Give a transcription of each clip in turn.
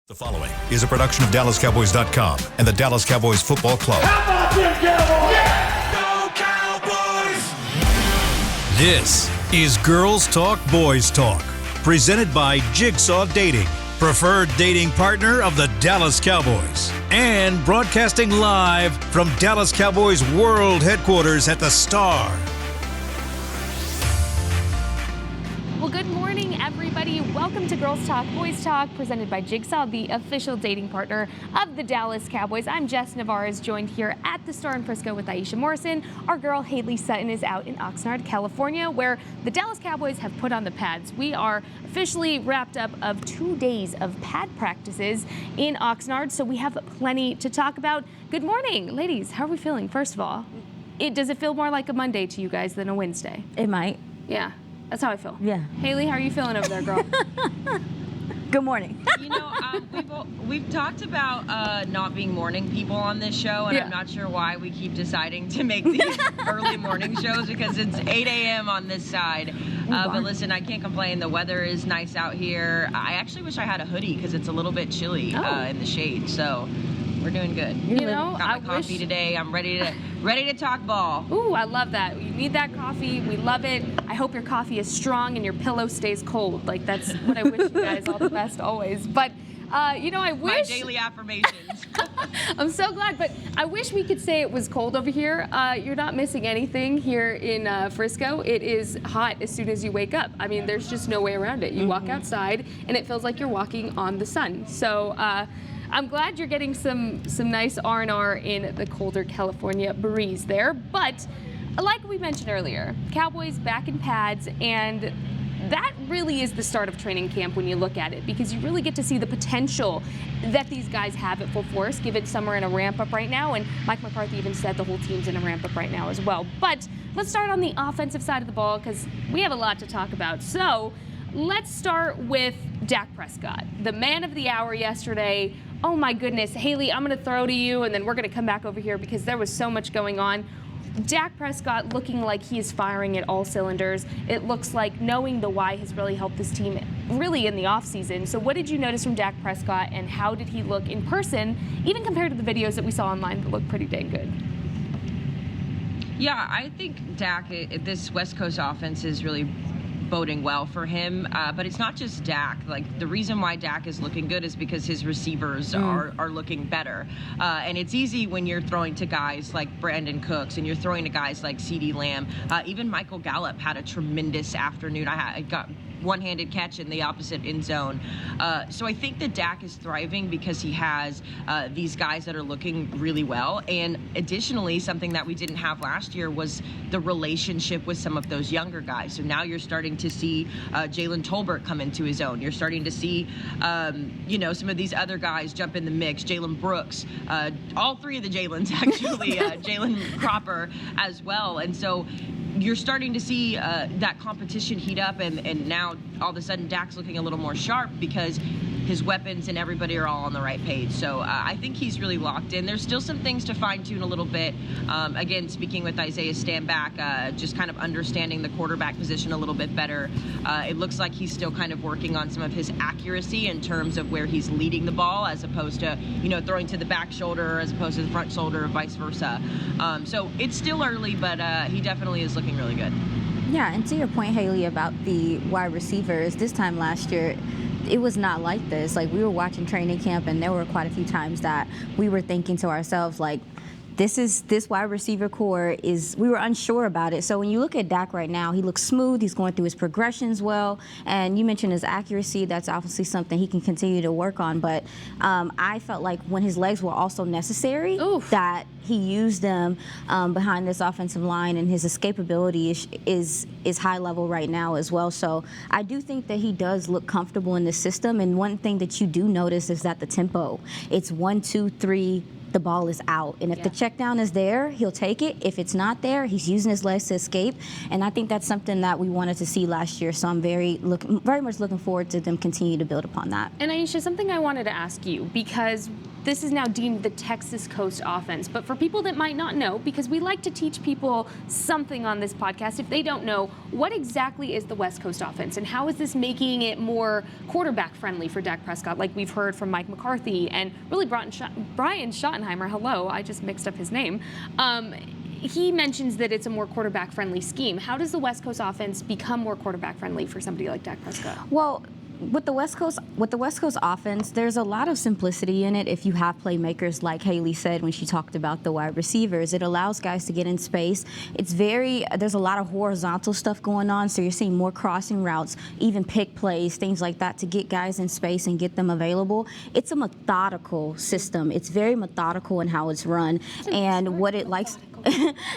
The following is a production of DallasCowboys.com and the Dallas Cowboys Football Club. How about them Cowboys? Yeah! Go Cowboys! This is Girls Talk, Boys Talk, presented by Jigsaw Dating, preferred dating partner of the Dallas Cowboys, and broadcasting live from Dallas Cowboys World Headquarters at the Star. Well, good morning, everybody. Welcome to Girls Talk, Boys Talk, presented by Jigsaw, the official dating partner of the Dallas Cowboys. I'm Jess Navarez, joined here at the Star in Frisco with Aisha Morrison. Our girl Haley Sutton is out in Oxnard, California, where the Dallas Cowboys have put on the pads. We are officially wrapped up of 2 days of pad practices in Oxnard, so we have plenty to talk about. Good morning, ladies. How are we feeling, first of all? Does it feel more like a Monday to you guys than a Wednesday? It might. Yeah. That's how I feel. Yeah. Haley, how are you feeling over there, girl? Good morning. You know, we've talked about not being morning people on this show, and Yeah. I'm not sure why we keep deciding to make these early morning shows because it's 8 a.m. on this side. But listen, I can't complain. The weather is nice out here. I actually wish I had a hoodie because it's a little bit chilly in the shade. So we're doing good. You know, got my coffee today. I'm ready to talk ball. Ooh, I love that. You need that coffee. We love it. I hope your coffee is strong and your pillow stays cold. Like, that's what I wish you guys all the best always. But, you know, I wish... My daily affirmations. I'm so glad, but I wish we could say it was cold over here. You're not missing anything here in Frisco. It is hot as soon as you wake up. I mean, there's just no way around it. You walk outside, and it feels like you're walking on the sun. So, I'm glad you're getting some nice R&R in the colder California breeze there. But like we mentioned earlier, Cowboys back in pads, and that really is the start of training camp when you look at it, because you really get to see the potential that these guys have at full force, given some are in a ramp-up right now, and Mike McCarthy even said the whole team's in a ramp-up right now as well. But let's start on the offensive side of the ball, because we have a lot to talk about. So let's start with Dak Prescott, the man of the hour yesterday. Oh my goodness, Haley, I'm going to throw to you, and then we're going to come back over here because there was so much going on. Dak Prescott looking like he is firing at all cylinders. It looks like knowing the why has really helped this team really in the offseason. So what did you notice from Dak Prescott, and how did he look in person, even compared to the videos that we saw online that looked pretty dang good? Yeah, I think Dak, this West Coast offense is really boding well for him, but it's not just Dak. Like, the reason why Dak is looking good is because his receivers are looking better, and it's easy when you're throwing to guys like Brandon Cooks and you're throwing to guys like CeeDee Lamb. Even Michael Gallup had a tremendous afternoon. I got one-handed catch in the opposite end zone. So I think that Dak is thriving because he has these guys that are looking really well. And additionally, something that we didn't have last year was the relationship with some of those younger guys. So now you're starting to see Jalen Tolbert come into his own. You're starting to see, some of these other guys jump in the mix. Jalen Brooks, all three of the Jalens actually, Jalen Cropper as well. And so you're starting to see that competition heat up, and now all of a sudden Dak's looking a little more sharp because his weapons and everybody are all on the right page. So I think he's really locked in. There's still some things to fine-tune a little bit. Again, speaking with Isaiah Stanback, just kind of understanding the quarterback position a little bit better. It looks like he's still kind of working on some of his accuracy in terms of where he's leading the ball, as opposed to, throwing to the back shoulder as opposed to the front shoulder, or vice versa. So it's still early, but he definitely is looking really good. Yeah, and to your point, Haley, about the wide receivers, this time last year, it was not like this. Like, we were watching training camp, and there were quite a few times that we were thinking to ourselves, like, this wide receiver core we were unsure about it. So when you look at Dak right now, he looks smooth. He's going through his progressions well. And you mentioned his accuracy. That's obviously something he can continue to work on. But I felt like when his legs were also necessary, that he used them behind this offensive line, and his escapability is high level right now as well. So I do think that he does look comfortable in this system. And one thing that you do notice is that the tempo, it's 1, 2, 3, the ball is out. And if the check down is there, he'll take it. If it's not there, he's using his legs to escape. And I think that's something that we wanted to see last year. So I'm very much looking forward to them continue to build upon that. And Aisha, something I wanted to ask you, because this is now deemed the Texas Coast offense. But for people that might not know, because we like to teach people something on this podcast, if they don't know, what exactly is the West Coast offense, and how is this making it more quarterback friendly for Dak Prescott, like we've heard from Mike McCarthy and really Brian Schottenheimer? Hello, I just mixed up his name. He mentions that it's a more quarterback friendly scheme. How does the West Coast offense become more quarterback friendly for somebody like Dak Prescott? Well, with the West Coast offense, there's a lot of simplicity in it. If you have playmakers, like Haley said when she talked about the wide receivers, it allows guys to get in space. There's a lot of horizontal stuff going on, so you're seeing more crossing routes, even pick plays, things like that, to get guys in space and get them available. It's a methodical system. It's very methodical in how it's run, and what it likes.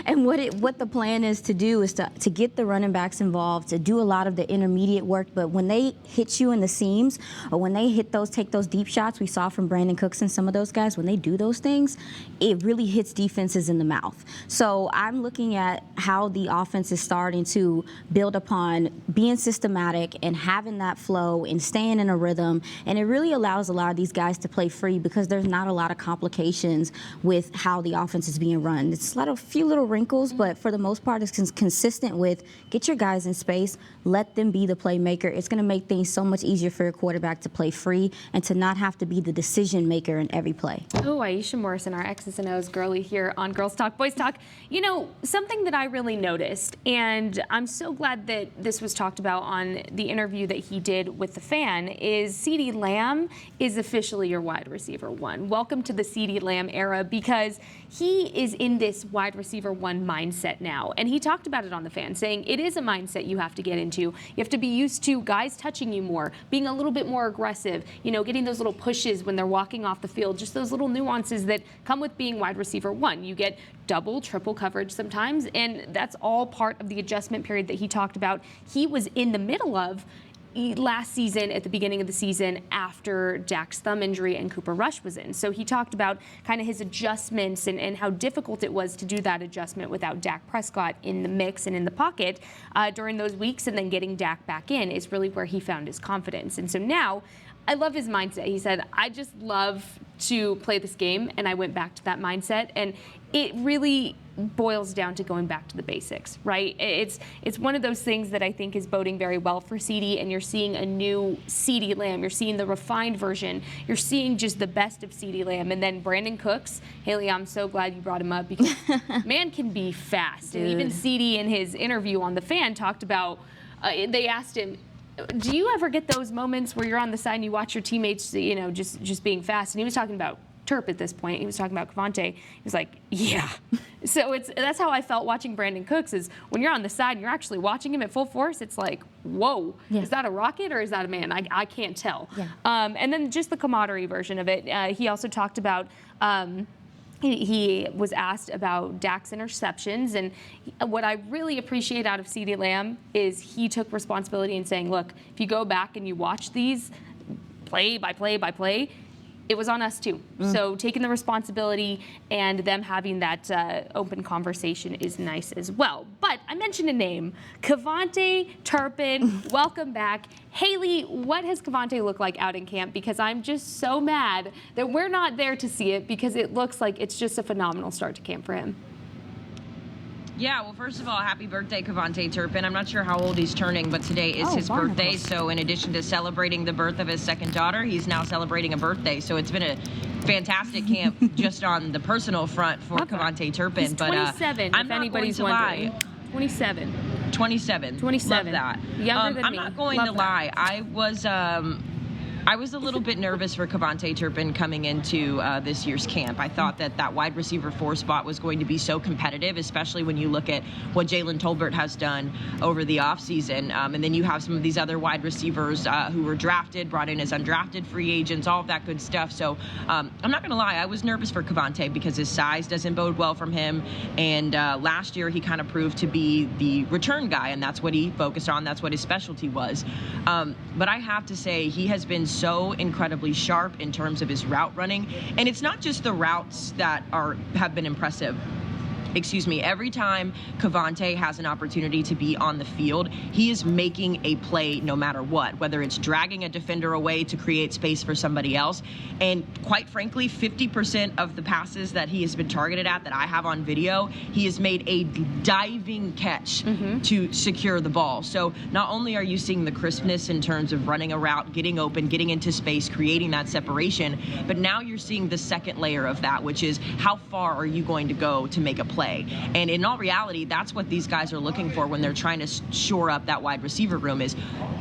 And what the plan is to do is to get the running backs involved, to do a lot of the intermediate work. But when they hit you in the seams, or when they take those deep shots, we saw from Brandon Cooks and some of those guys, when they do those things, it really hits defenses in the mouth. So I'm looking at how the offense is starting to build upon being systematic and having that flow and staying in a rhythm. And it really allows a lot of these guys to play free, because there's not a lot of complications with how the offense is being run. It's a few little wrinkles, but for the most part, it's consistent with get your guys in space, let them be the playmaker. It's going to make things so much easier for your quarterback to play free and to not have to be the decision maker in every play. Oh, Aisha Morrison, our X's and O's girly here on Girls Talk, Boys Talk. You know, something that I really noticed, and I'm so glad that this was talked about on the interview that he did with the Fan, is CeeDee Lamb is officially your wide receiver one. Welcome to the CeeDee Lamb era, because he is in this wide receiver one mindset now. And he talked about it on the Fan, saying it is a mindset you have to get into. You have to be used to guys touching you more, being a little bit more aggressive, you know, getting those little pushes when they're walking off the field, just those little nuances that come with being wide receiver one. You get double, triple coverage sometimes, and that's all part of the adjustment period that he talked about. He was in the middle of last season, at the beginning of the season, after Dak's thumb injury and Cooper Rush was in. So he talked about kind of his adjustments and how difficult it was to do that adjustment without Dak Prescott in the mix and in the pocket during those weeks, and then getting Dak back in is really where he found his confidence. And so now, I love his mindset. He said, I just love to play this game, and I went back to that mindset. And it really boils down to going back to the basics, right? It's one of those things that I think is boding very well for CeeDee, and you're seeing a new CeeDee Lamb. You're seeing the refined version. You're seeing just the best of CeeDee Lamb. And then Brandon Cooks, Haley, I'm so glad you brought him up, because man can be fast. Dude. And even CeeDee in his interview on the Fan talked about, they asked him, do you ever get those moments where you're on the side and you watch your teammates, you know, just being fast? And he was talking about Turp at this point. He was talking about Kavonte. He was like, yeah. So that's how I felt watching Brandon Cooks, is when you're on the side and you're actually watching him at full force, it's like, whoa, yeah. Is that a rocket or is that a man? I can't tell. Yeah. And then just the camaraderie version of it. He also talked about he was asked about Dak's interceptions, and what I really appreciate out of CeeDee Lamb is he took responsibility in saying, look, if you go back and you watch these play by play by play, it was on us too. So taking the responsibility and them having that open conversation is nice as well. But I mentioned a name, Kavonte Turpin. Welcome back. Haley, what has Kavonte looked like out in camp? Because I'm just so mad that we're not there to see it, because it looks like it's just a phenomenal start to camp for him. Yeah, well, first of all, happy birthday, Kavonte Turpin. I'm not sure how old he's turning, but today is his birthday. So in addition to celebrating the birth of his second daughter, he's now celebrating a birthday. So it's been a fantastic camp just on the personal front for Kavonte Turpin. He's 27, I'm if not anybody's going to wondering. lie. 27. 27. 27. Love that. Younger than I'm me. not going Love to that. lie. I was a little bit nervous for Kavonte Turpin coming into this year's camp. I thought that wide receiver 4 spot was going to be so competitive, especially when you look at what Jalen Tolbert has done over the offseason. And then you have some of these other wide receivers who were drafted, brought in as undrafted free agents, all of that good stuff. So I'm not going to lie, I was nervous for Kavonte because his size doesn't bode well from him. And last year he kind of proved to be the return guy, and that's what he focused on. That's what his specialty was. But I have to say, he has been so incredibly sharp in terms of his route running. And it's not just the routes that have been impressive. every time Kavonte has an opportunity to be on the field, he is making a play no matter what, whether it's dragging a defender away to create space for somebody else. And quite frankly, 50% of the passes that he has been targeted at that I have on video, he has made a diving catch to secure the ball. So not only are you seeing the crispness in terms of running a route, getting open, getting into space, creating that separation, but now you're seeing the second layer of that, which is how far are you going to go to make a play? And in all reality, that's what these guys are looking for when they're trying to shore up that wide receiver room. Is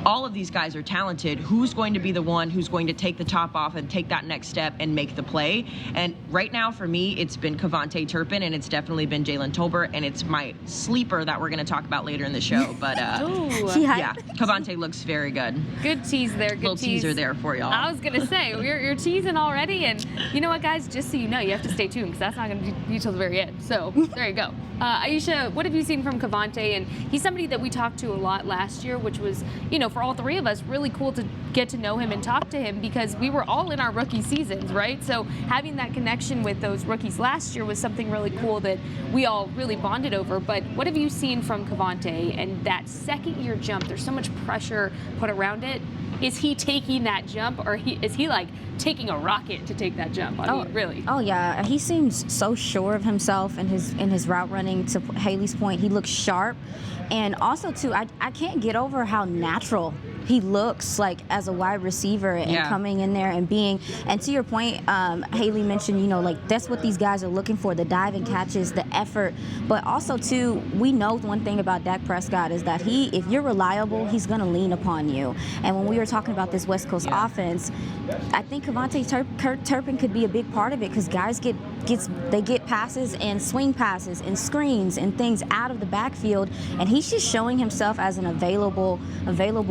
all of these guys are talented. Who's going to be the one who's going to take the top off and take that next step and make the play? And right now, for me, it's been Kavonte Turpin, and it's definitely been Jalen Tolbert, and it's my sleeper that we're going to talk about later in the show. But yeah, Kavonte looks very good. Good tease there. Good little tease. teaser there for y'all. I was going to say, you're teasing already. And you know what, guys? Just so you know, you have to stay tuned because that's not going to be till the very end. So there you go. Aisha, what have you seen from Kavonte? And he's somebody that we talked to a lot last year, which was, for all three of us, really cool to get to know him and talk to him because we were all in our rookie seasons, right? So having that connection with those rookies last year was something really cool that we all really bonded over. But what have you seen from Kavonte and that second-year jump? There's so much pressure put around it. Is he taking that jump, or is he like taking a rocket to take that jump? I mean, really? Oh yeah, he seems so sure of himself in his route running. To Haley's point, he looks sharp, and also too, I can't get over how natural he looks like as a wide receiver and coming in there and being. And to your point, Haley mentioned, like that's what these guys are looking for: the diving catches, the effort. But also too, we know one thing about Dak Prescott is that if you're reliable, he's going to lean upon you. And when we were talking about this West Coast offense, I think Kavonte Turpin could be a big part of it because guys get passes and swing passes and screens and things out of the backfield, and he's just showing himself as an available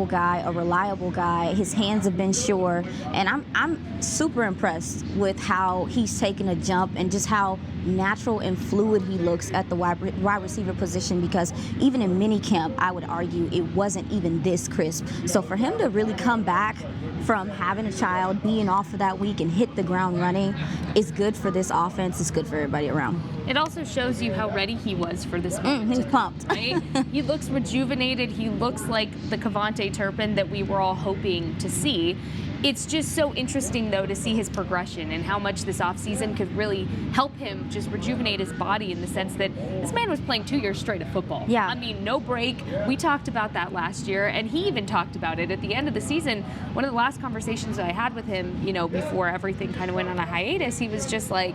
guy, a reliable guy. His hands have been sure, and I'm super impressed with how he's taken a jump and just how natural and fluid he looks at the wide receiver position, because even in minicamp, I would argue it wasn't even this crisp. So for him to really come back from having a child, being off for that week, and hit the ground running is good for this offense. It's good for everybody around. It also shows you how ready he was for this moment. He's pumped. Right? He looks rejuvenated. He looks like the Kavonte Turpin that we were all hoping to see. It's just so interesting, though, to see his progression and how much this offseason could really help him just rejuvenate his body, in the sense that this man was playing 2 years straight of football. Yeah. I mean, no break. We talked about that last year, and he even talked about it at the end of the season. One of the last conversations that I had with him, before everything kind of went on a hiatus, he was just like,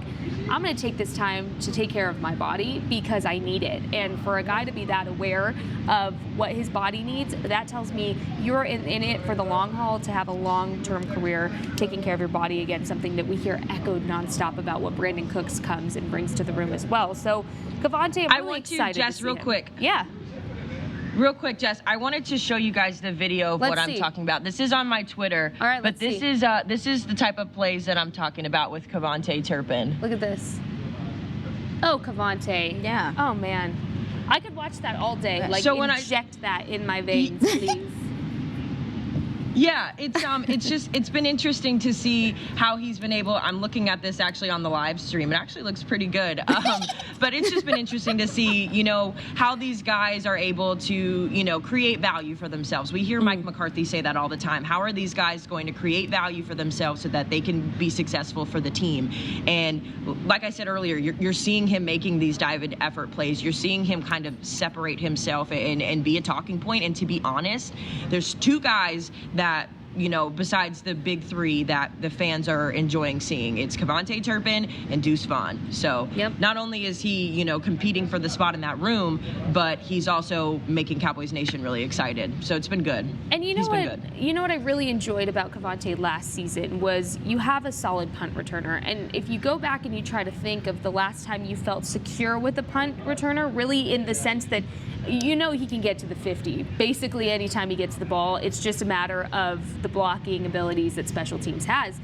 I'm going to take this time to take care of my body because I need it. And for a guy to be that aware of what his body needs, that tells me you're in it for the long haul, to have a long-term career taking care of your body. Again, something that we hear echoed nonstop about what Brandon Cooks comes and brings to the room as well. So Kavonte, I'm really excited Jess, to see real him. quick. Yeah. Real quick, Jess, I wanted to show you guys the video of Let's what I'm see. talking about. This is on my Twitter. All right, but let's this see. this is the type of plays that I'm talking about with Kavonte Turpin. Look at this. Oh, Kavonte. Yeah. Oh, man. I could watch that all day. Like, So when inject that in my veins, please. Yeah, it's been interesting to see how he's been able. I'm looking at this actually on the live stream. It actually looks pretty good. But it's just been interesting to see, how these guys are able to, create value for themselves. We hear Mike McCarthy say that all the time. How are these guys going to create value for themselves so that they can be successful for the team? And like I said earlier, you're seeing him making these dive-in effort plays. You're seeing him kind of separate himself and be a talking point. And to be honest, there's two guys that, besides the big three that the fans are enjoying seeing. It's Kavonte Turpin and Deuce Vaughn. So not only is he, competing for the spot in that room, but he's also making Cowboys Nation really excited. So it's been good. And you know what I really enjoyed about Kavonte last season was you have a solid punt returner. And if you go back and you try to think of the last time you felt secure with a punt returner, really in the sense that he can get to the 50. Basically, anytime he gets the ball, it's just a matter of the blocking abilities that special teams has.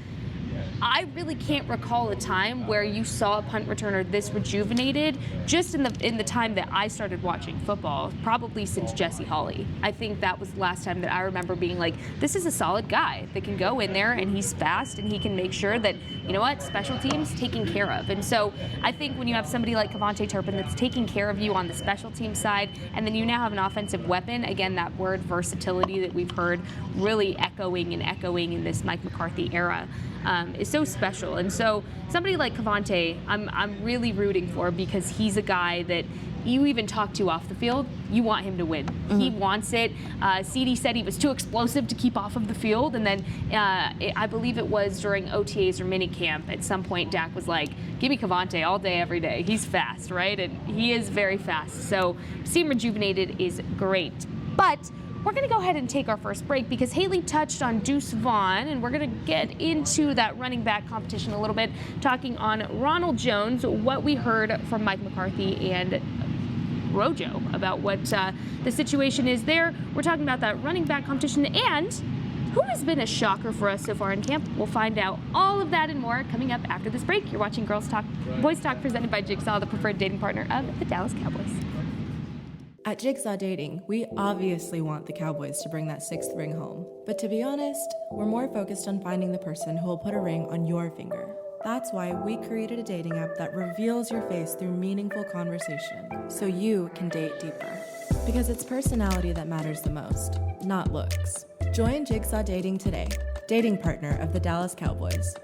I really can't recall a time where you saw a punt returner this rejuvenated just in the time that I started watching football, probably since Jesse Hawley. I think that was the last time that I remember being like, this is a solid guy that can go in there and he's fast and he can make sure that, you know what, special teams taken care of. And so I think when you have somebody like Kavonte Turpin that's taking care of you on the special team side, and then you now have an offensive weapon, again, that word versatility that we've heard really echoing in this Mike McCarthy era, is so special. And so somebody like Kavonte, I'm really rooting for, because he's a guy that you even talk to off the field, you want him to win. Mm-hmm. He wants it. CD said he was too explosive to keep off of the field, and then I believe it was during OTAs or minicamp, at some point Dak was like, give me Kavonte all day, every day. He's fast, right? And he is very fast. So to see him rejuvenated is great. But we're going to go ahead and take our first break, because Haley touched on Deuce Vaughn, and we're going to get into that running back competition a little bit, talking on Ronald Jones, what we heard from Mike McCarthy and Rojo about what the situation is there. We're talking about that running back competition and who has been a shocker for us so far in camp. We'll find out all of that and more coming up after this break. You're watching Girls Talk, Boys Talk, presented by Jigsaw, the preferred dating partner of the Dallas Cowboys. At Jigsaw Dating, we obviously want the Cowboys to bring that 6th ring home. But to be honest, we're more focused on finding the person who will put a ring on your finger. That's why we created a dating app that reveals your face through meaningful conversation, so you can date deeper. Because it's personality that matters the most, not looks. Join Jigsaw Dating today, dating partner of the Dallas Cowboys.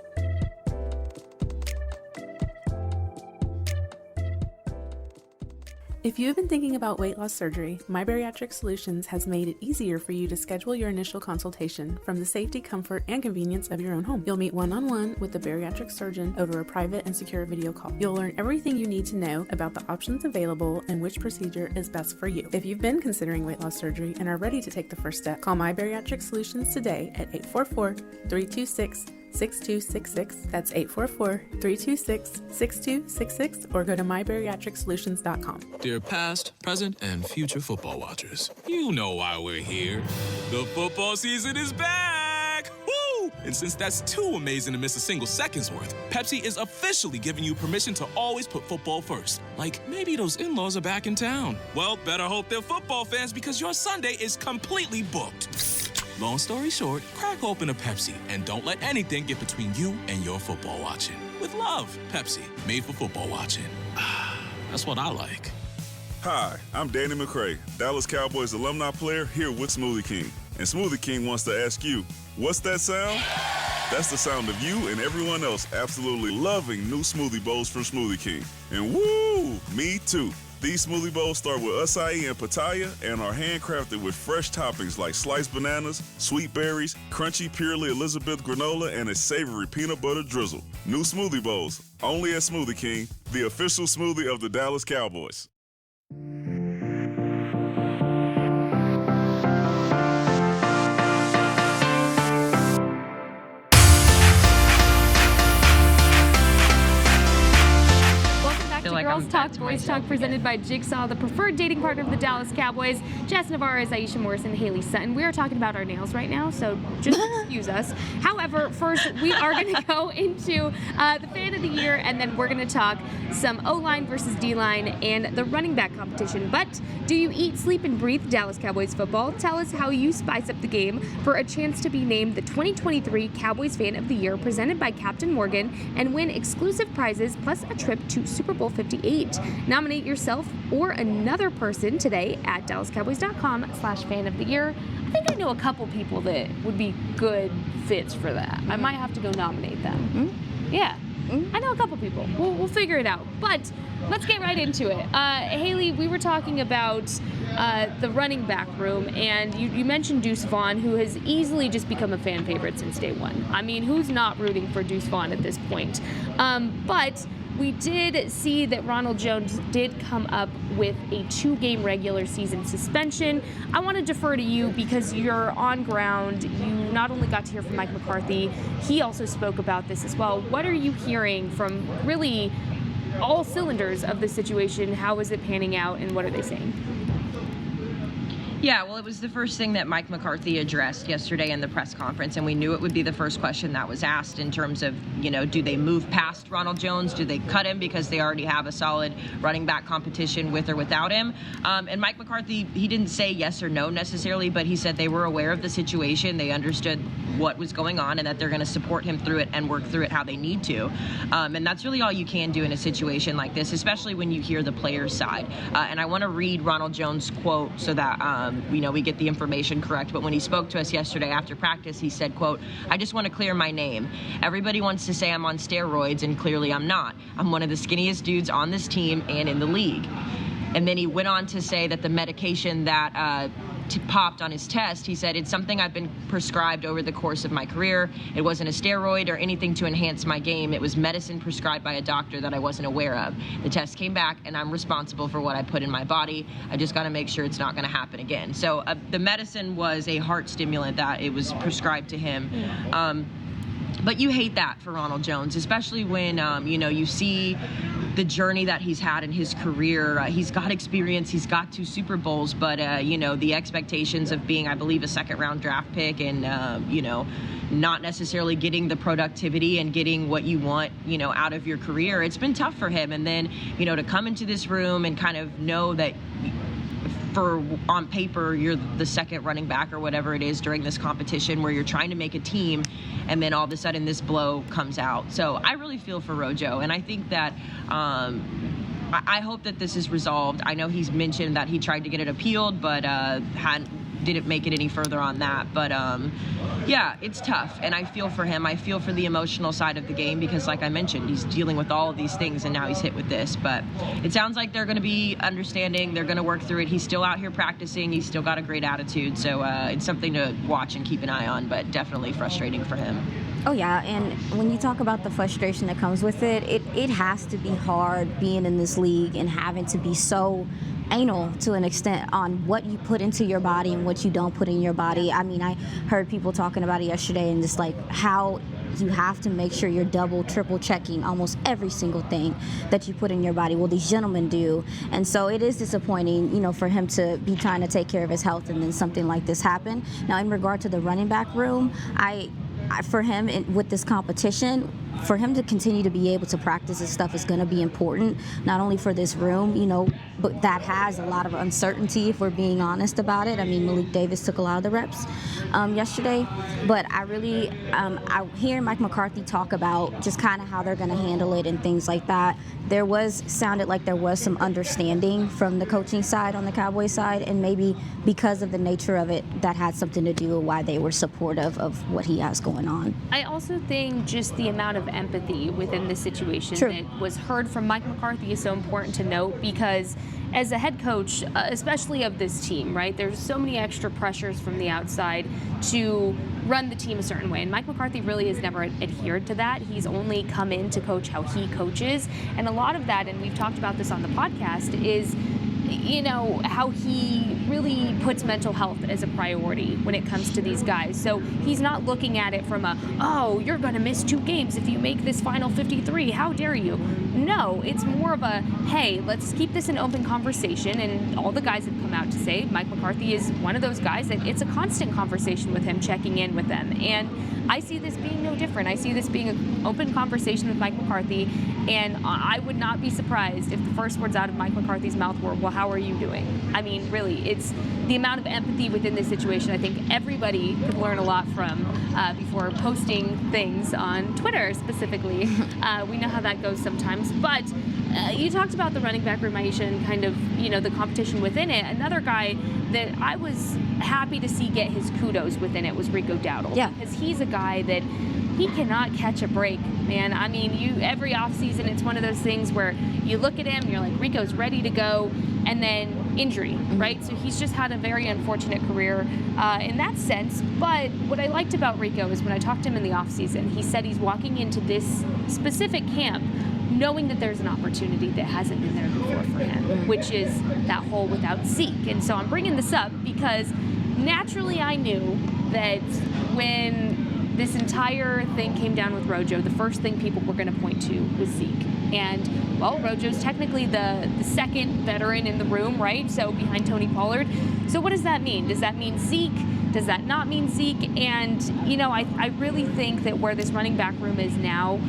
If you have been thinking about weight loss surgery, My Bariatric Solutions has made it easier for you to schedule your initial consultation from the safety, comfort, and convenience of your own home. You'll meet one-on-one with the bariatric surgeon over a private and secure video call. You'll learn everything you need to know about the options available and which procedure is best for you. If you've been considering weight loss surgery and are ready to take the first step, call My Bariatric Solutions today at 844-326-6266. That's 844-326-6266, or go to mybariatricsolutions.com. Dear past, present, and future football watchers, you know why we're here. The football season is back! Woo! And since that's too amazing to miss a single second's worth, Pepsi is officially giving you permission to always put football first. Like, maybe those in-laws are back in town. Well, better hope they're football fans, because your Sunday is completely booked. Long story short, crack open a Pepsi and don't let anything get between you and your football watching. With love, Pepsi, made for football watching. That's what I like. Hi, I'm Danny McCray, Dallas Cowboys alumni player here with Smoothie King. And Smoothie King wants to ask you, what's that sound? That's the sound of you and everyone else absolutely loving new smoothie bowls from Smoothie King. And woo, me too. These smoothie bowls start with acai and pitaya and are handcrafted with fresh toppings like sliced bananas, sweet berries, crunchy Purely Elizabeth granola, and a savory peanut butter drizzle. New smoothie bowls, only at Smoothie King, the official smoothie of the Dallas Cowboys. Girls Talk, Boys Talk, presented by Jigsaw, the preferred dating partner of the Dallas Cowboys. Jess Navarez, Aisha Morrison, Haley Sutton. We are talking about our nails right now, so just excuse us. However, first, we are going to go into the fan of the year, and then we're going to talk some O-line versus D-line and the running back competition. But do you eat, sleep, and breathe Dallas Cowboys football? Tell us how you spice up the game for a chance to be named the 2023 Cowboys Fan of the Year, presented by Captain Morgan, and win exclusive prizes plus a trip to Super Bowl 58. Nominate yourself or another person today at DallasCowboys.com/fan of the year. I think I know a couple people that would be good fits for that. I might have to go nominate them. Yeah. I know a couple people. We'll figure it out. But let's get right into it. Haley, we were talking about the running back room, and you mentioned Deuce Vaughn, who has easily just become a fan favorite since day one. I mean, who's not rooting for Deuce Vaughn at this point? But we did see that Ronald Jones did come up with a 2-game regular season suspension. I want to defer to you because you're on ground. You not only got to hear from Mike McCarthy, he also spoke about this as well. What are you hearing from really all cylinders of the situation? How is it panning out, and what are they saying? Yeah, well, it was the first thing that Mike McCarthy addressed yesterday in the press conference, and we knew it would be the first question that was asked in terms of, do they move past Ronald Jones? Do they cut him because they already have a solid running back competition with or without him? And Mike McCarthy, he didn't say yes or no necessarily, but he said they were aware of the situation. They understood what was going on and that they're going to support him through it and work through it how they need to. And that's really all you can do in a situation like this, especially when you hear the player's side. And I want to read Ronald Jones' quote so that we get the information correct. But when he spoke to us yesterday after practice, he said, quote, "I just want to clear my name. Everybody wants to say I'm on steroids, and clearly I'm not. I'm one of the skinniest dudes on this team and in the league." And then he went on to say that the medication that popped on his test, he said, "It's something I've been prescribed over the course of my career. It wasn't a steroid or anything to enhance my game. It was medicine prescribed by a doctor that I wasn't aware of. The test came back, and I'm responsible for what I put in my body. I just got to make sure it's not going to happen again." So the medicine was a heart stimulant that it was prescribed to him. But you hate that for Ronald Jones, especially when, you see the journey that he's had in his career. He's got experience. He's got 2 Super Bowls. But, the expectations of being, I believe, a second-round draft pick and, not necessarily getting the productivity and getting what you want, out of your career, it's been tough for him. And then, to come into this room and kind of know that on paper, you're the second running back or whatever it is during this competition where you're trying to make a team, and then all of a sudden this blow comes out. So I really feel for Rojo, and I think that I hope that this is resolved. I know he's mentioned that he tried to get it appealed, but didn't make it any further on that. But yeah, it's tough, and I feel for him. I feel for the emotional side of the game because, like I mentioned, he's dealing with all of these things, and now he's hit with this. But it sounds like they're going to be understanding. They're going to work through it. He's still out here practicing. He's still got a great attitude. So it's something to watch and keep an eye on, but definitely frustrating for him. Oh, yeah, and when you talk about the frustration that comes with it, it has to be hard being in this league and having to be so anal to an extent on what you put into your body and what you don't put in your body. I mean, I heard people talking about it yesterday and just like how you have to make sure you're double, triple checking almost every single thing that you put in your body. Well, these gentlemen do. And so it is disappointing, for him to be trying to take care of his health and then something like this happen. Now, in regard to the running back room, for him with this competition, for him to continue to be able to practice this stuff is going to be important, not only for this room, but that has a lot of uncertainty if we're being honest about it. I mean, Malik Davis took a lot of the reps yesterday, but I really, I hear Mike McCarthy talk about just kind of how they're going to handle it and things like that. Sounded like there was some understanding from the coaching side on the Cowboys side, and maybe because of the nature of it, that had something to do with why they were supportive of what he has going on. I also think just the amount of empathy within this situation that was heard from Mike McCarthy is so important to note, because as a head coach, especially of this team, right, there's so many extra pressures from the outside to run the team a certain way. And Mike McCarthy really has never adhered to that. He's only come in to coach how he coaches. And a lot of that, and we've talked about this on the podcast, is how he really puts mental health as a priority when it comes to these guys. So he's not looking at it from you're going to miss 2 games if you make this final 53. How dare you? No, it's more of a, hey, let's keep this an open conversation. And all the guys have come out to say Mike McCarthy is one of those guys that it's a constant conversation with him, checking in with them. And I see this being no different. I see this being an open conversation with Mike McCarthy, and I would not be surprised if the first words out of Mike McCarthy's mouth were, well, how are you doing? I mean, really, it's the amount of empathy within this situation I think everybody could learn a lot from before posting things on Twitter specifically. We know how that goes sometimes. But you talked about the running back room, Aisha, and kind of, the competition within it. Another guy that I was happy to see get his kudos within it was Rico Dowdle. Yeah. Because he's a guy that he cannot catch a break, man. I mean, every offseason, it's one of those things where you look at him and you're like, Rico's ready to go, and then injury, right? So he's just had a very unfortunate career in that sense. But what I liked about Rico is when I talked to him in the offseason, he said he's walking into this specific camp knowing that there's an opportunity that hasn't been there before for him, which is that hole without Zeke. And so I'm bringing this up because naturally I knew that when this entire thing came down with Rojo, the first thing people were going to point to was Zeke. And, well, Rojo's technically the second veteran in the room, right? So behind Tony Pollard. So what does that mean? Does that mean Zeke? Does that not mean Zeke? And, you know, I really think that where this running back room is now,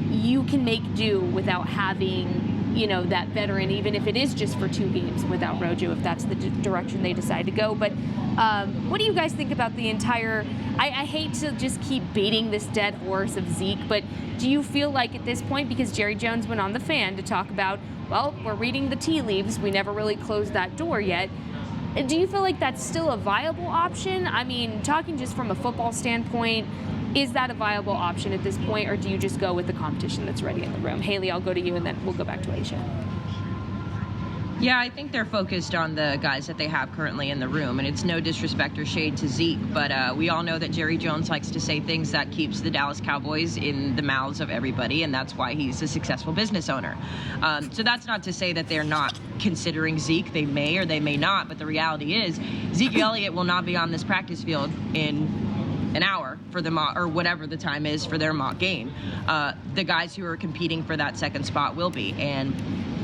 you can make do without having, you know, that veteran, even if it is just for 2 games without Rojo, if that's the direction they decide to go. But what do you guys think about the entire, I hate to just keep beating this dead horse of Zeke, but do you feel like at this point, because Jerry Jones went on the Fan to talk about, well, we're reading the tea leaves, we never really closed that door yet, do you feel like that's still a viable option? I mean, talking just from a football standpoint, is that a viable option at this point, or do you just go with the competition that's ready in the room? Haley, I'll go to you, and then we'll go back to Aisha. Yeah, I think they're focused on the guys that they have currently in the room, and it's no disrespect or shade to Zeke, but we all know that Jerry Jones likes to say things that keeps the Dallas Cowboys in the mouths of everybody, and that's why he's a successful business owner. So that's not to say that they're not considering Zeke. They may or they may not, but the reality is Zeke Elliott will not be on this practice field in an hour for the mock, or whatever the time is for their mock game. The guys who are competing for that second spot will be, and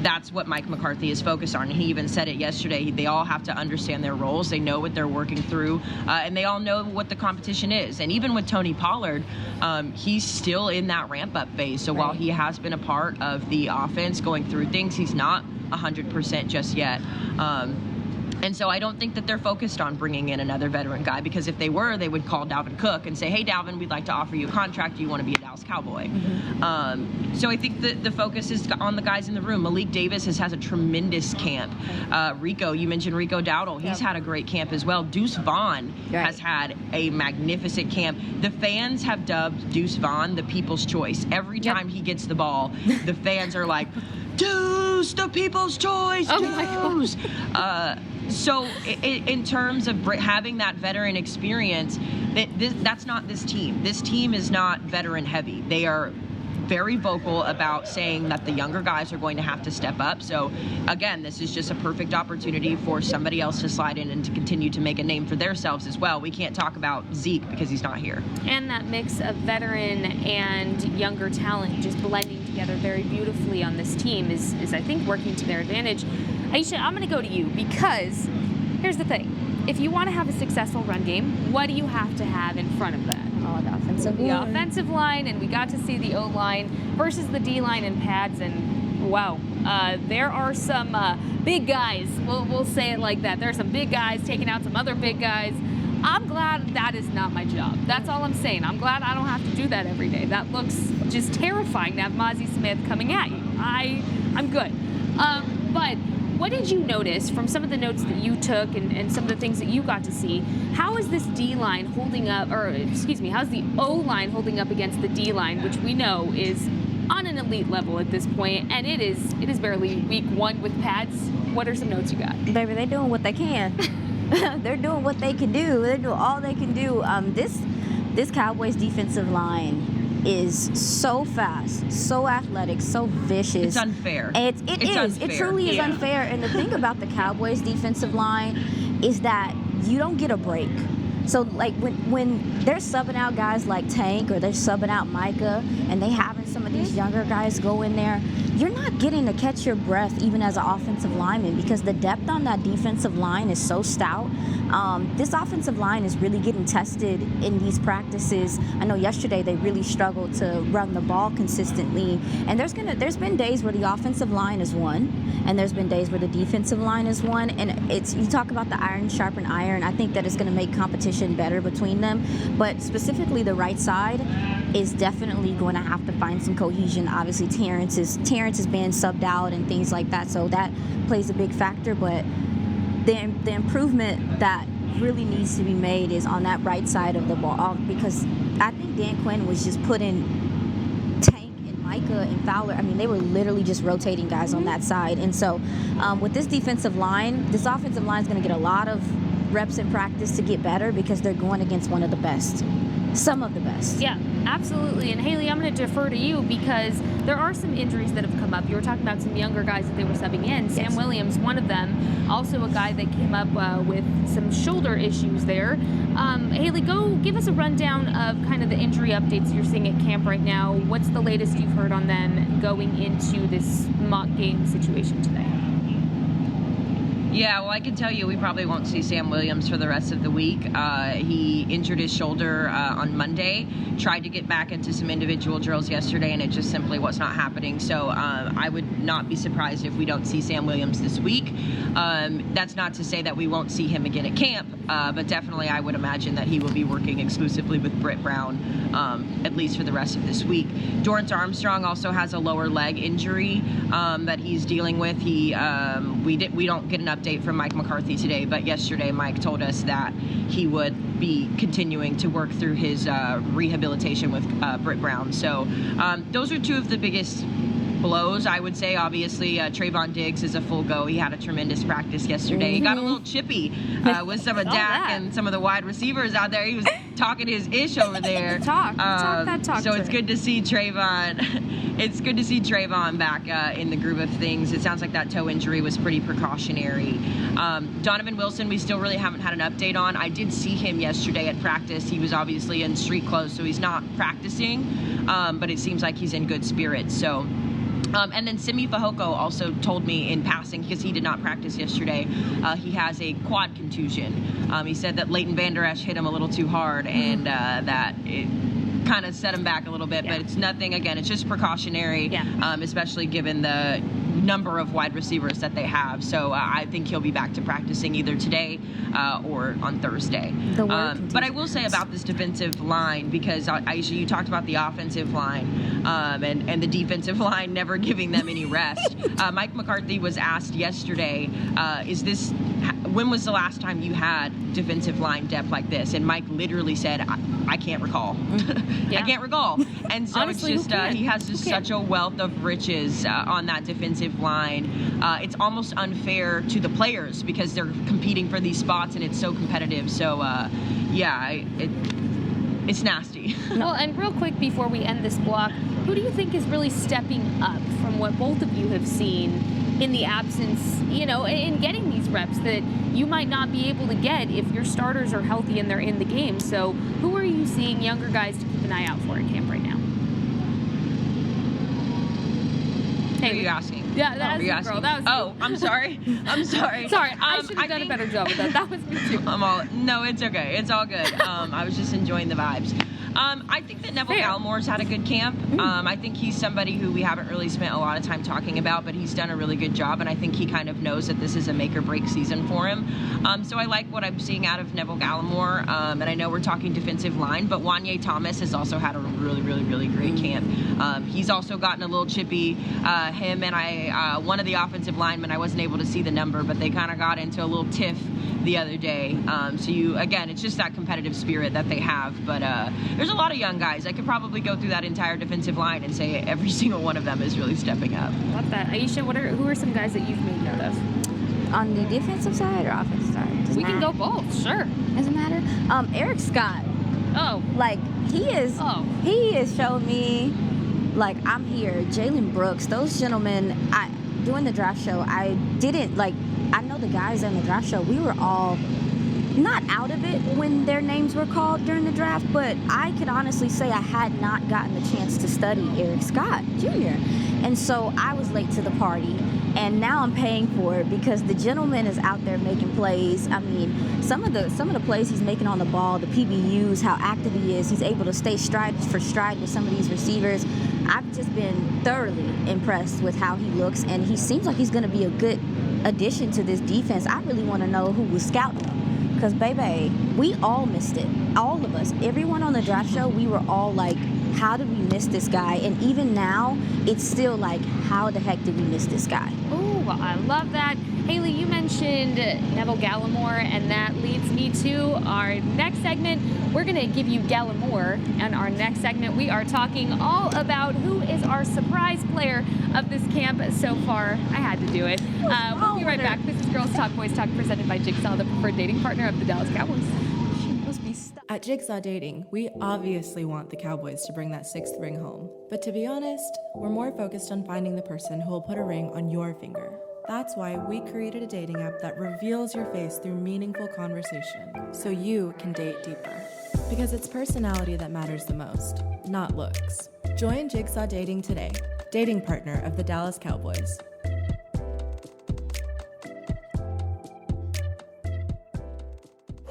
that's what Mike McCarthy is focused on. He even said it yesterday. They all have to understand their roles. They know what they're working through, and they all know what the competition is. And even with Tony Pollard, he's still in that ramp-up phase. So while he has been a part of the offense going through things, he's not 100% just yet. And so I don't think that they're focused on bringing in another veteran guy, because if they were, they would call Dalvin Cook and say, hey, Dalvin, we'd like to offer you a contract. Do you want to be a Dallas Cowboy? So I think the focus is on the guys in the room. Malik Davis has a tremendous camp. Rico, you mentioned Rico Dowdle. He's had a great camp as well. Deuce Vaughn has had a magnificent camp. The fans have dubbed Deuce Vaughn the people's choice. Every time he gets the ball, the fans are like, Deuce, the people's choice, Deuce. So in terms of having that veteran experience, that's not this team. This team is not veteran heavy. They are very vocal about saying that the younger guys are going to have to step up. So again, this is just a perfect opportunity for somebody else to slide in and to continue to make a name for themselves as well. We can't talk about Zeke because he's not here. And that mix of veteran and younger talent just blending together very beautifully on this team is I think, working to their advantage. Aisha, I'm going to go to you, because here's the thing. If you want to have a successful run game, what do you have to have in front of that? The offensive line, and we got to see the O-line versus the D-line and pads, and wow, there are some big guys. We'll say it like that. There are some big guys taking out some other big guys. I'm glad that is not my job. That's all I'm saying. I'm glad I don't have to do that every day. That looks just terrifying to have Mozzie Smith coming at you. I'm good. But what did you notice from some of the notes that you took and some of the things that you got to see? How is this D-line holding up, or excuse me, how's the O-line holding up against the D-line, which we know is on an elite level at this point, and it is barely week 1 with pads? What are some notes you got? Baby, they're doing what they can. They're doing what they can do. They're doing all they can do. This Cowboys defensive line is so fast, so athletic, so vicious. It's unfair. It is. It truly is unfair. And the thing about the Cowboys defensive line is that you don't get a break. So like when they're subbing out guys like Tank, or they're subbing out Micah, and they having some of these younger guys go in there, you're not getting to catch your breath even as an offensive lineman, because the depth on that defensive line is so stout. This offensive line is really getting tested in these practices. I know yesterday they really struggled to run the ball consistently, and there's been days where the offensive line is won, and there's been days where the defensive line is won, and you talk about the iron sharpen iron. I think that it's going to make competition better between them, but specifically the right side is definitely going to have to find some cohesion. Obviously Terrence is being subbed out and things like that, so that plays a big factor, but the improvement that really needs to be made is on that right side of the ball, because I think Dan Quinn was just putting Tank and Micah and Fowler, I mean, they were literally just rotating guys on that side. And so with this defensive line, this offensive line is going to get a lot of reps in practice to get better, because they're going against one of the best. some of the best. Yeah, absolutely. And Haley, I'm going to defer to you because there are some injuries that have come up. You were talking about some younger guys that they were subbing in. Yes. Sam Williams, one of them, also a guy that came up with some shoulder issues there. Haley, go give us a rundown of kind of the injury updates you're seeing at camp right now. What's the latest you've heard on them going into this mock game situation today? Yeah, well, I can tell you we probably won't see Sam Williams for the rest of the week. He injured his shoulder on Monday, tried to get back into some individual drills yesterday, and it just simply was not happening. So I would not be surprised if we don't see Sam Williams this week. That's not to say that we won't see him again at camp, but definitely I would imagine that he will be working exclusively with Britt Brown, at least for the rest of this week. Dorrance Armstrong also has a lower leg injury that he's dealing with. We don't get an update from Mike McCarthy today, but yesterday Mike told us that he would be continuing to work through his rehabilitation with Britt Brown. So those are two of the biggest blows, I would say. Obviously, Trayvon Diggs is a full go. He had a tremendous practice yesterday. He got a little chippy with some of Dak and some of the wide receivers out there. He was talking his ish over there. Talk so it's good to see Trayvon. It's good to see Trayvon back in the groove of things. It sounds like that toe injury was pretty precautionary. Donovan Wilson, we still really haven't had an update on. I did see him yesterday at practice. He was obviously in street clothes, so he's not practicing, but it seems like he's in good spirits. So. And then Simi Fehoko also told me in passing, because he did not practice yesterday, he has a quad contusion. He said that Leighton Vander Esch hit him a little too hard, and that it kind of set him back a little bit. But it's nothing, again, it's just precautionary, especially given the number of wide receivers that they have. So I think he'll be back to practicing either today or on Thursday. But I will say about this defensive line, because Aisha, you talked about the offensive line and the defensive line never giving them any rest. Mike McCarthy was asked yesterday, when was the last time you had defensive line depth like this? And Mike literally said, I can't recall. I can't recall. And so honestly, it's just he has just such a wealth of riches on that defensive line. It's almost unfair to the players because they're competing for these spots and it's so competitive. So it's nasty. Well, and real quick before we end this block, who do you think is really stepping up from what both of you have seen in the absence, in getting these reps that you might not be able to get if your starters are healthy and they're in the game? So who are you seeing younger guys to keep an eye out for at camp right now? Who are you asking? Yeah, that was the girl. That was I'm sorry. Sorry, I should have done a better job with that. That was me too. No, it's okay. It's all good. I was just enjoying the vibes. I think that Neville Gallimore's had a good camp. I think he's somebody who we haven't really spent a lot of time talking about, but he's done a really good job, and I think he kind of knows that this is a make-or-break season for him. So I like what I'm seeing out of Neville Gallimore, and I know we're talking defensive line, but Wanye Thomas has also had a really, really, really great camp. He's also gotten a little chippy. Him and one of the offensive linemen, I wasn't able to see the number, but they kind of got into a little tiff the other day. It's just that competitive spirit that they have, but there's a lot of young guys. I could probably go through that entire defensive line and say every single one of them is really stepping up. Love that. Aisha, who are some guys that you've made note of? On the defensive side or offensive side? We can go both, sure. Doesn't matter. Eric Scott. Oh. He has shown me, I'm here. Jalen Brooks, those gentlemen, during the draft show, I know the guys in the draft show, we were all not out of it when their names were called during the draft, but I could honestly say I had not gotten the chance to study Eric Scott Jr. And so I was late to the party, and now I'm paying for it because the gentleman is out there making plays. I mean, some of the plays he's making on the ball, the PBUs, how active he is, he's able to stay stride for stride with some of these receivers. I've just been thoroughly impressed with how he looks, and he seems like he's going to be a good addition to this defense. I really want to know who was scouting him. Because, baby, we all missed it. All of us. Everyone on the draft show, we were all like, how did we miss this guy? And even now, it's still like, how the heck did we miss this guy? Oh, well, I love that. Haley, you mentioned Neville Gallimore, and that leads me to our next segment. We're going to give you Gallimore. And our next segment, we are talking all about who is our surprise player of this camp so far. I had to do it. We'll be right back. This is Girls Talk, Boys Talk, presented by Jigsaw, the preferred dating partner of the Dallas Cowboys. She must be stuck. At Jigsaw Dating, we obviously want the Cowboys to bring that sixth ring home. But to be honest, we're more focused on finding the person who will put a ring on your finger. That's why we created a dating app that reveals your face through meaningful conversation, so you can date deeper. Because it's personality that matters the most, not looks. Join Jigsaw Dating today, dating partner of the Dallas Cowboys.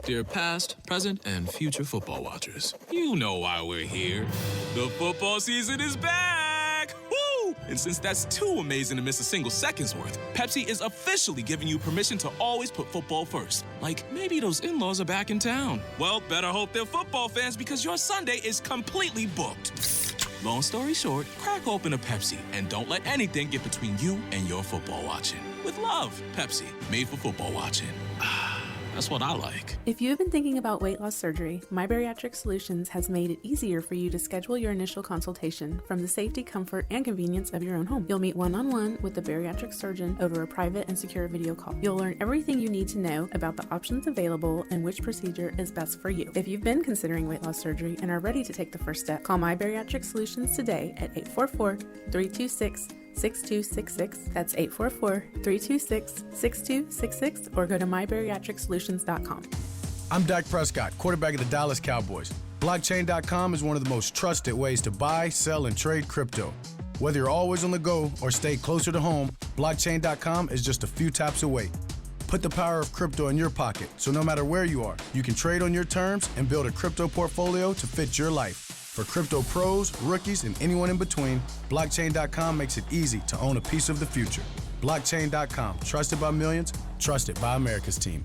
Dear past, present, and future football watchers, you know why we're here. The football season is back! Woo! And since that's too amazing to miss a single second's worth, Pepsi is officially giving you permission to always put football first. Like, maybe those in-laws are back in town. Well, better hope they're football fans because your Sunday is completely booked. Long story short, crack open a Pepsi and don't let anything get between you and your football watching. With love, Pepsi, made for football watching. That's what I like. If you have been thinking about weight loss surgery, My Bariatric Solutions has made it easier for you to schedule your initial consultation from the safety, comfort, and convenience of your own home. You'll meet one-on-one with the bariatric surgeon over a private and secure video call. You'll learn everything you need to know about the options available and which procedure is best for you. If you've been considering weight loss surgery and are ready to take the first step, call My Bariatric Solutions today at 844-326-6266. That's 844-326-6266, or go to mybariatricsolutions.com. I'm Dak Prescott, quarterback of the Dallas Cowboys. Blockchain.com is one of the most trusted ways to buy, sell, and trade crypto. Whether you're always on the go or stay closer to home, Blockchain.com is just a few taps away. Put the power of crypto in your pocket, so no matter where you are, you can trade on your terms and build a crypto portfolio to fit your life. For crypto pros, rookies, and anyone in between, Blockchain.com makes it easy to own a piece of the future. Blockchain.com, trusted by millions, trusted by America's team.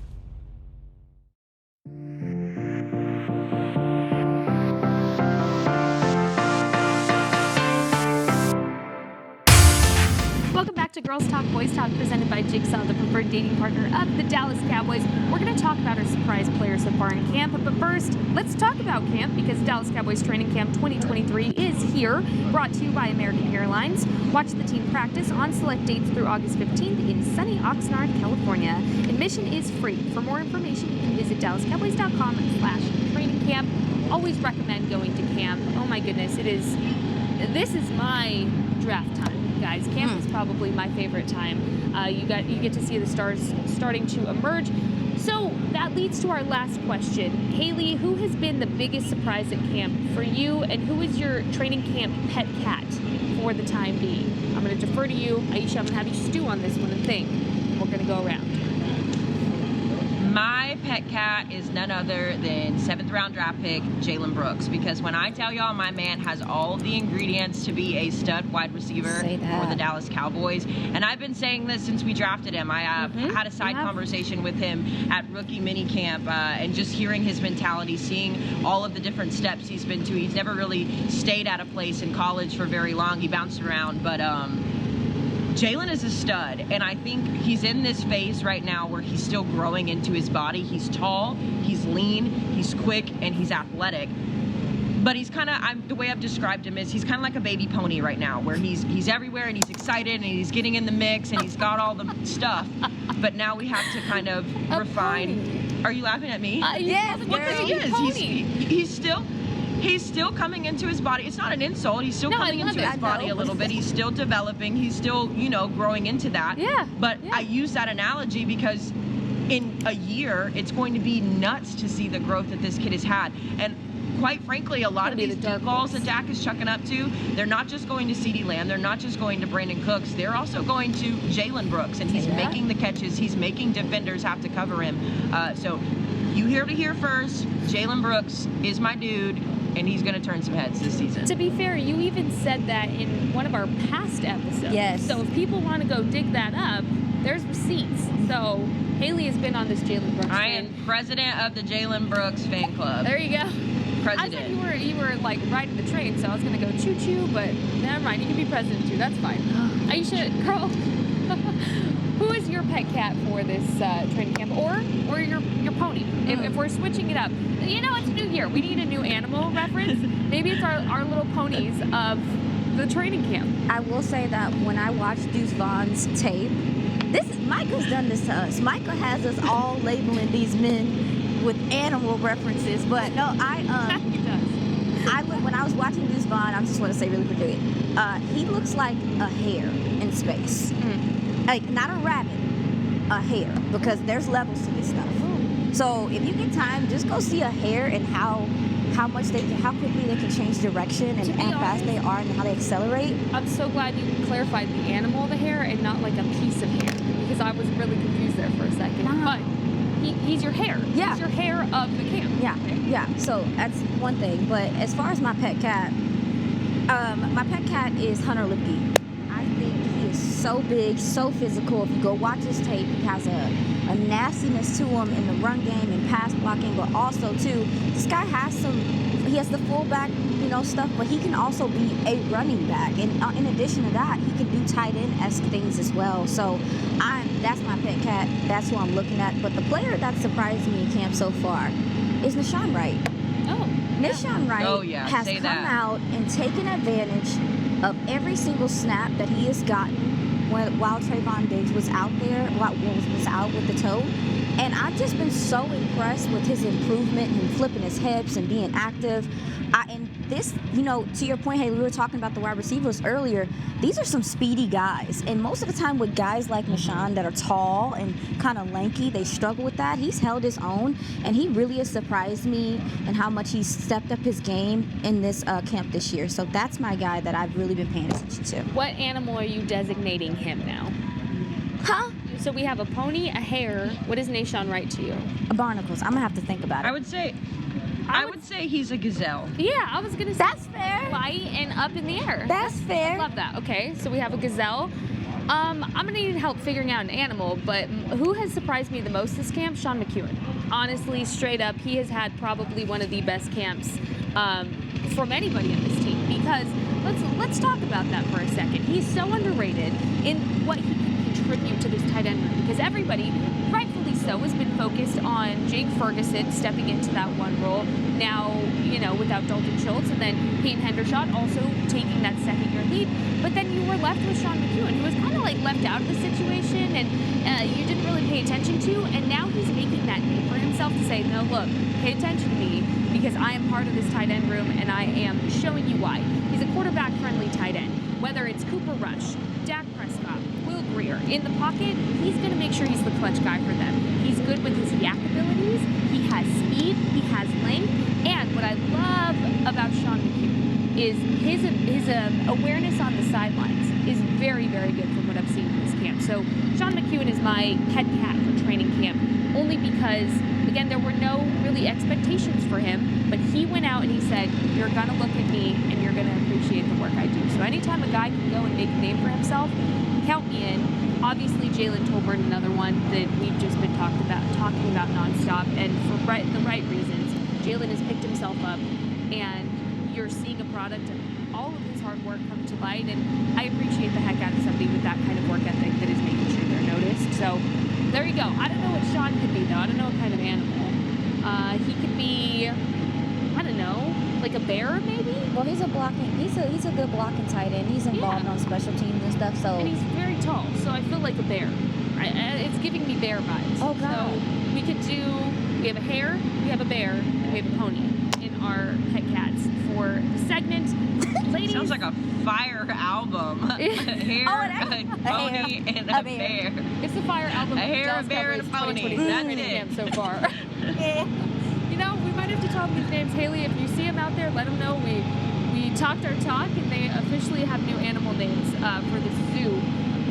Welcome back to Girls Talk, Boys Talk, presented by Jigsaw, the preferred dating partner of the Dallas Cowboys. We're going to talk about our surprise players so far in camp, but first, let's talk about camp because Dallas Cowboys Training Camp 2023 is here, brought to you by American Airlines. Watch the team practice on select dates through August 15th in sunny Oxnard, California. Admission is free. For more information, you can visit dallascowboys.com/training camp. Always recommend going to camp. Oh my goodness, this is my draft time. Guys, camp is probably my favorite time. You get to see the stars starting to emerge. So that leads to our last question. Haley, who has been the biggest surprise at camp for you, and who is your training camp pet cat for the time being? I'm going to defer to you. Aisha, I'm going to have you stew on this one and think. We're going to go around. My pet cat is none other than 7th round draft pick Jalen Brooks, because when I tell y'all my man has all the ingredients to be a stud wide receiver for the Dallas Cowboys, and I've been saying this since we drafted him. I had a side conversation with him at rookie minicamp, and just hearing his mentality, seeing all of the different steps he's been to. He's never really stayed at a place in college for very long. He bounced around, but Jalen is a stud, and I think he's in this phase right now where he's still growing into his body. He's tall, he's lean, he's quick, and he's athletic. But he's kind of, the way I've described him is he's kind of like a baby pony right now, where he's everywhere and he's excited and he's getting in the mix and he's got all the stuff. But now we have to kind of refine. Pony. Are you laughing at me? Yes, because he is. He's still coming into his body. It's not an insult. He's still coming into his body a little bit. He's still developing. He's still, growing into that. Yeah. But I use that analogy because in a year, it's going to be nuts to see the growth that this kid has had. And quite frankly, a lot of these deep balls that Dak is chucking up to, they're not just going to CeeDee Lamb. They're not just going to Brandon Cooks. They're also going to Jalen Brooks. And he's making the catches. He's making defenders have to cover him. So you hear to hear first, Jalen Brooks is my dude, and he's going to turn some heads this season. To be fair, you even said that in one of our past episodes. Yes. So if people want to go dig that up, there's receipts. So Haley has been on this Jalen Brooks I am president of the Jalen Brooks fan club. There you go. President. I said you were like riding the train, so I was going to go choo-choo, but never mind. You can be president too. That's fine. Aisha, girl, who is your pet cat for this training camp, or your pony? If we're switching it up, it's a new year. We need a new animal reference. Maybe it's our little ponies of the training camp. I will say that when I watched Deuce Vaughn's tape, Michael's done this to us. Michael has us all labeling these men with animal references, but no, He does. when I was watching Deuce Vaughn, I just want to say really quickly, he looks like a hare in space. Like, not a rabbit, a hare, because there's levels to this stuff. So if you get time, just go see a hare and how quickly they can change direction and how fast they are and how they accelerate. I'm so glad you clarified the animal of the hare and not like a piece of hair, because I was really confused there for a second. Wow. But he's your hare. Yeah. He's your hare of the camp. Yeah, yeah. So that's one thing. But as far as my pet cat is Hunter Lipke. I think he is so big, so physical. If you go watch his tape, he has a nastiness to him in the run game and pass blocking, but also too, this guy has he has the fullback, stuff, but he can also be a running back. And in addition to that, he can do tight end-esque things as well. So that's my pet cat. That's who I'm looking at. But the player that surprised me in camp so far is Nashawn Wright. Nashawn Wright has come out and taken advantage of every single snap that he has gotten while Trayvon Diggs was out there, was out with the toe. And I've just been so impressed with his improvement and flipping his hips and being active. And this, to your point, Haley, we were talking about the wide receivers earlier. These are some speedy guys. And most of the time with guys like Nashawn that are tall and kind of lanky, they struggle with that. He's held his own, and he really has surprised me in how much he's stepped up his game in this camp this year. So that's my guy that I've really been paying attention to. What animal are you designating him now? Huh? So we have a pony, a hare. What is Nashawn Wright to you? A barnacles. I'm going to have to think about it. I would say he's a gazelle. Yeah, I was going to say that's fair. Light and up in the air. That's fair. I love that. Okay, so we have a gazelle. I'm going to need help figuring out an animal, but who has surprised me the most this camp? Sean McEwen. Honestly, straight up, he has had probably one of the best camps from anybody on this team, because let's talk about that for a second. He's so underrated in what he can contribute to this tight end room, because everybody, rightfully so, has been focused on Jake Ferguson stepping into that one role now, without Dalton Schultz, and then Peyton Hendershot also taking that second-year lead. But then you were left with Sean McEwen, who was kind of like left out of the situation and you didn't really pay attention to, and now he's making that name for himself to say, no, look, pay attention to me, because I am part of this tight end room and I am showing you why. He's a quarterback-friendly tight end. Whether it's Cooper Rush, Dak Prescott, Will Greer, in the pocket, he's going to make sure he's the clutch guy for them. He's good with his yak abilities, he has speed, he has length, and what I love about Sean McEwen is his awareness on the sidelines is very, very good from what I've seen in this camp. So Sean McEwen is my pet cat for training camp, only because, again, there were no really expectations for him, but he went out and he said, you're going to look at me and you're going to appreciate the work I do. So anytime a guy can go and make a name for himself, count me in. Obviously, Jalen Tolbert, another one that we've just been talking about nonstop, and for the right reasons. Jalen has picked himself up, and you're seeing a product of all of his hard work come to light, and I appreciate the heck out of somebody with that kind of work ethic that is making sure they're noticed. So there you go. I don't know what Sean could be, though. I don't know what kind of animal. He could be, I don't know, like a bear, maybe? Well, he's a good blocking tight end. He's involved on special teams and stuff. So. And he's very tall, so I feel like a bear. It's giving me bear vibes. Oh, God. So we have a hare, we have a bear, and we have a pony in our pet cats for the segment. Ladies. Sounds like a fire album. A hare, a pony, and a bear. It's a fire album. A hare, a bear, and a pony. That's it. So far. We might have to tell them these names. Haley, if you see them out there, let them know we talked our talk, and they officially have new animal names for the zoo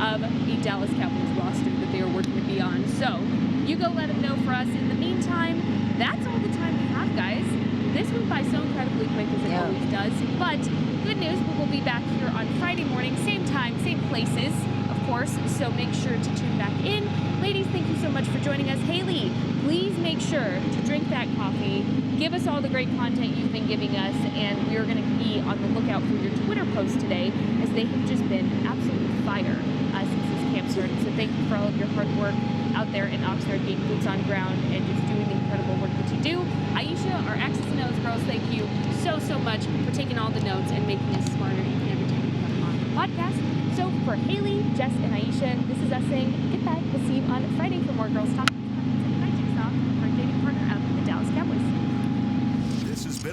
of the Dallas Cowboys roster that they are working with me on. So you go let them know for us. In the meantime, that's all the time we have, guys. This went by so incredibly quick, as it always does. But good news, we will be back here on Friday morning, same time, same places, of course. So make sure to tune back in. Ladies, thank you so much for joining us. Haley, please make sure to drink that coffee. Give us all the great content you've been giving us, and we are going to be on the lookout for your Twitter posts today, as they have just been absolutely fire since this camp started. So thank you for all of your hard work out there in Oxnard, being boots on ground and just doing the incredible work that you do. Aisha, our X's and O's girls, thank you so much for taking all the notes and making us smarter each and every time we come on the podcast. So for Haley, Jess, and Aisha, this is us saying goodbye. We'll see you on Friday for more Girls Talk. Bye, Jigsaw, our dating partner of the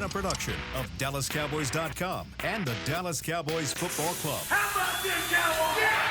a production of DallasCowboys.com and the Dallas Cowboys Football Club. How about this, Cowboys? Yeah!